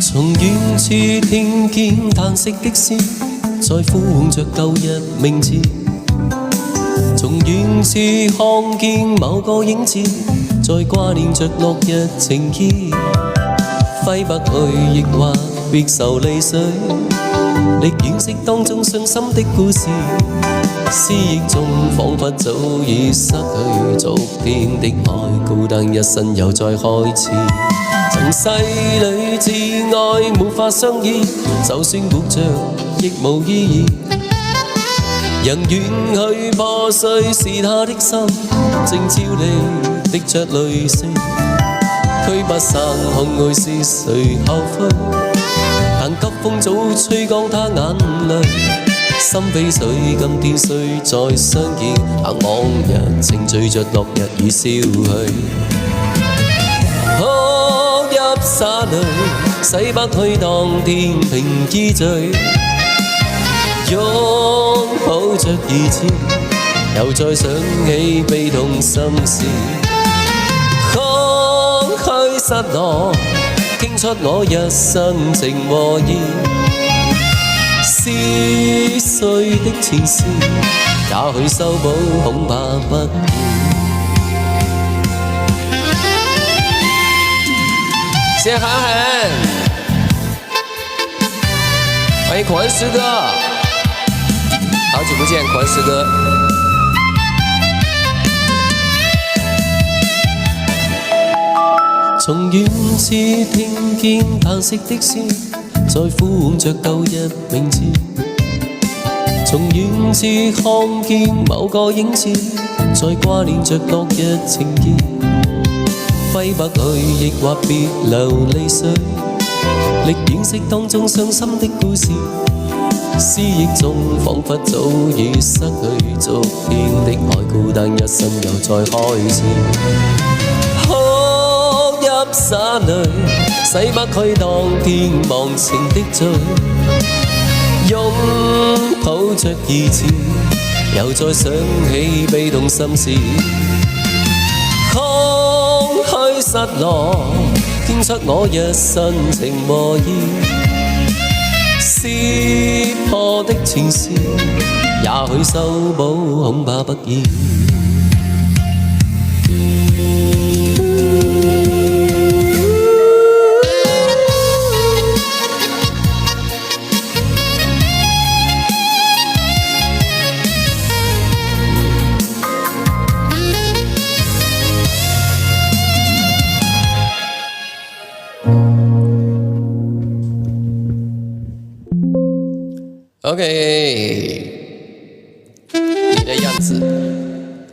從遠處聽見嘆息的詩，在呼喚着舊日名字。從遠處看見某個影子，在掛念着落日情意。揮不去亦或別愁淚水，歷惋惜當中傷心的故事。思憶中彷彿早已失去昨天的愛，孤單一生又再開始。從世裏至愛沒法相依，就算活着亦無意義。人遠去破碎是他的心，正照你滴着淚水。驅不散看愛是誰後悔，但急風早吹乾他眼淚。心非水，今天雖再相見，但往日情隨着落日已消去。哭泣灑淚，洗不去當天平依醉。擁抱着兒子，又再想起悲痛心事。空虛失落，傾出我一生情和意。撕碎的前事，也許修補恐怕不易。謝謝韓寒，歡迎孔恩師哥，好久不見，孔恩師哥。從遠處聽見嘆息的詩，在呼喚着舊日名字。從遠處看見某個影子，在掛念着落日情意。揮不去亦或別流淚水，歷惋惜當中傷心的故事。思憶中彷彿早已失去昨天的愛，孤單一生又再開始。哭泣灑淚，洗不去當天忘情的罪。擁抱着兒子，又再想起悲痛心事。空虛失落，傾出我一生情和意。撕破的前事，也許修補恐怕不易。OK， 你的樣子。